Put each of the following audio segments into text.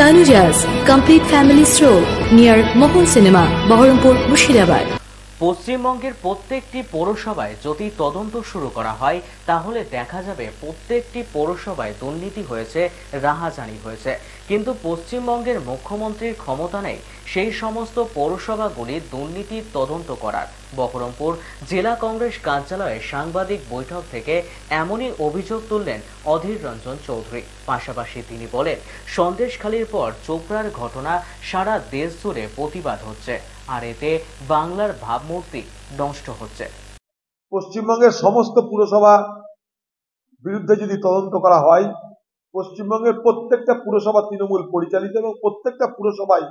Tanuja's complete family stroll near Mohol Cinema, Baharampur, Murshidabad. পশ্চিমবঙ্গের প্রত্যেকটি পৌরসভায় যদি তদন্ত শুরু করা হয় তাহলে দেখা যাবে প্রত্যেকটি পৌরসভায় দুর্নীতি হয়েছে, রাহাজানি হয়েছে। কিন্তু পশ্চিমবঙ্গের মুখ্যমন্ত্রীর ক্ষমতা নেই সেই সমস্ত পৌরসভাগুলির দুর্নীতির তদন্ত করার। বহরমপুর জেলা কংগ্রেস কার্যালয়ে সাংবাদিক বৈঠক থেকে এমনই অভিযোগ তুললেন অধীর রঞ্জন চৌধুরী। পাশাপাশি তিনি বলেন, সন্দেশখালীর পর চোপড়ার ঘটনা সারা দেশ জুড়ে প্রতিবাদ হচ্ছে, আর এতে বাংলার ভাবমূর্তি নষ্ট হচ্ছে। পশ্চিমবঙ্গের সমস্ত পুরসভা বিরুদ্ধে যদি তদন্ত করা হয়, পশ্চিমবঙ্গের প্রত্যেকটা পুরসভা তৃণমূল পরিচালিত এবং প্রত্যেকটা পুরসভায়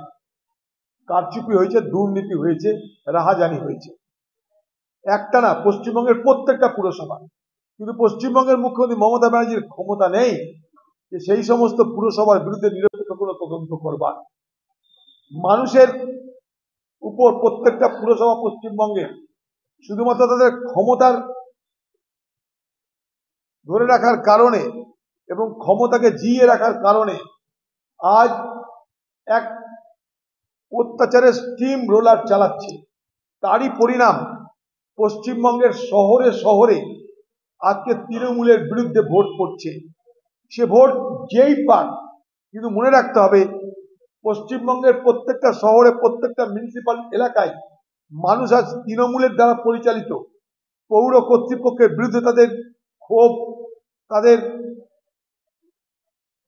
কারচুপি হয়েছে, দুর্নীতি হয়েছে, রাহাজানি হয়েছে। একটা না, পশ্চিমবঙ্গের প্রত্যেকটা পুরসভা। কিন্তু পশ্চিমবঙ্গের মুখ্যমন্ত্রী মমতা ব্যানার্জির ক্ষমতা নেই যে সেই সমস্ত পুরসভার বিরুদ্ধে নিরপেক্ষ কোনো তদন্ত করবার। মানুষের উপর প্রত্যেকটা পুরসভা পশ্চিমবঙ্গে শুধুমাত্র তাদের ক্ষমতার ধরে রাখার কারণে এবং ক্ষমতাকে জিইয়ে রাখার কারণে আজ এক অত্যাচারের স্টিম রোলার চালাচ্ছে। তারই পরিণাম পশ্চিমবঙ্গের শহরে শহরে আজকে তৃণমূলের বিরুদ্ধে ভোট পড়ছে। সে ভোট যেই পাক, কিন্তু মনে রাখতে হবে পশ্চিমবঙ্গের প্রত্যেকটা শহরে, প্রত্যেকটা মিউনিসিপাল এলাকায় মানুষ আজ তৃণমূলের দ্বারা পরিচালিত। পৌর কর্তৃপক্ষের বিরুদ্ধে তাদের ক্ষোভ,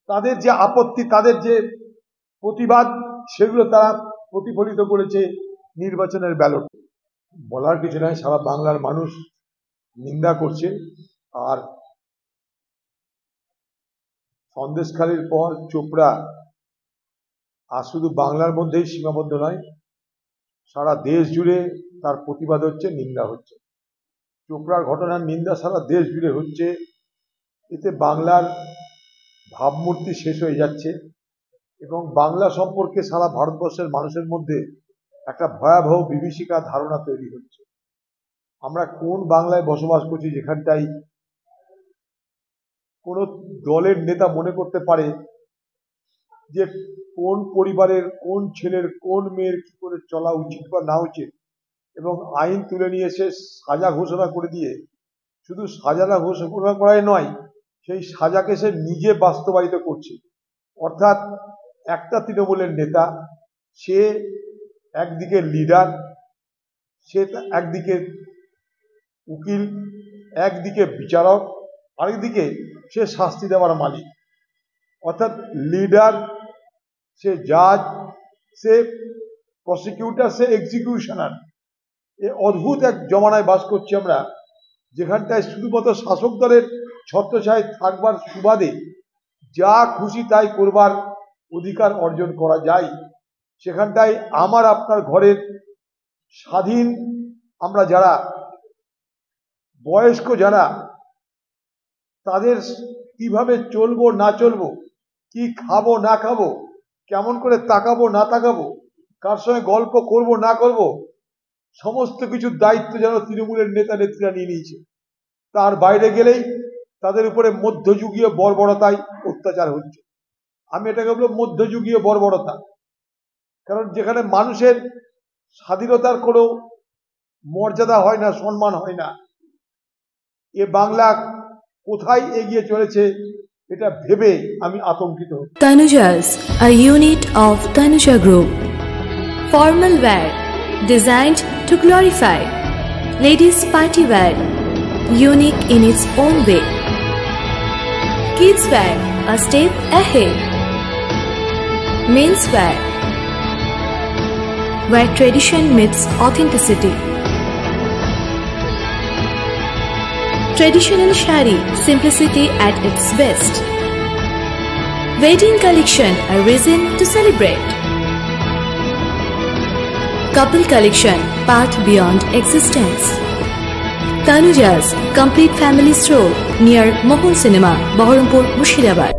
তাদের যে আপত্তি, তাদের যে প্রতিবাদ, সেগুলো তারা প্রতিফলিত করেছে নির্বাচনের ব্যালট। বলার কিছু নয়, সারা বাংলার মানুষ নিন্দা করছে। আর সন্দেশখালীর পর চোপড়া আর শুধু বাংলার মধ্যেই সীমাবদ্ধ নয়, সারা দেশ জুড়ে তার প্রতিবাদ হচ্ছে, নিন্দা হচ্ছে। চোপড়ার ঘটনার নিন্দা সারা দেশ জুড়ে হচ্ছে। এতে বাংলার ভাবমূর্তি শেষ হয়ে যাচ্ছে এবং বাংলা সম্পর্কে সারা ভারতবর্ষের মানুষের মধ্যে একটা ভয়াবহ বিভীষিকা ধারণা তৈরি হচ্ছে। আমরা কোন বাংলায় বসবাস করছি, যেখানটাই কোন দলের নেতা মনে করতে পারে যে কোন পরিবারের কোন ছেলের কোন মেয়ের কি করে চলা উচিত বা না উচিত, এবং আইন তুলে নিয়ে এসে সাজা ঘোষণা করে দিয়ে শুধু সাজা ঘোষণা করাই নয়, সেই সাজাকে সে নিজে বাস্তবায়িত করছে। অর্থাৎ একটা তৃণমূলের নেতা, সে একদিকে লিডার, সে একদিকে উকিল, একদিকে বিচারক, আরেকদিকে সে শাস্তি দেওয়ার মালিক। অর্থাৎ লিডার, সে জাজ, সে প্রসিকিউটর, সে এক্সিকিউশনার। এ অদ্ভুত এক জমানায় বাস করছি আমরা, যেখানটায় শুধুমাত্র শাসক দলের ছত্রছায়ায় থাকবার সুবাদে যা খুশি তাই করবার অধিকার অর্জন করা যায়। সেখানটায় আমার আপনার ঘরের স্বাধীন আমরা যারা বয়স্ক, যারা তাদের কিভাবে চলবো না চলবো, কি খাবো না খাবো, কেমন করে তাকাবো না তাকাবো, কার সঙ্গে গল্প করব না করব, সমস্ত কিছুর দায়িত্ব যেন তৃণমূলের নেতা নেত্রীরা নিয়ে নিয়েছে। তার বাইরে গেলেই তাদের উপরে মধ্যযুগীয় বর্বরতায় অত্যাচার হচ্ছে। আমি এটাকে বলবো মধ্যযুগীয় বর্বরতা। কারণ যেখানে মানুষের স্বাধীনতার কোনো মর্যাদা হয় না, সম্মান হয় না, এ বাংলা কোথায় এগিয়ে চলেছে এটা ভেবে আমি আতঙ্কিত। Tanuja's, a unit of Tanuja Group. Formal wear designed to glorify. Ladies party wear, unique in its own way. Kids wear, a step ahead. Men's wear, where tradition meets authenticity. Traditional shari, simplicity at its best. Wedding collection, a reason to celebrate. Couple collection, path beyond existence. Tanuja's complete family stroll near Mohol Cinema, Baharampur, Murshidabad.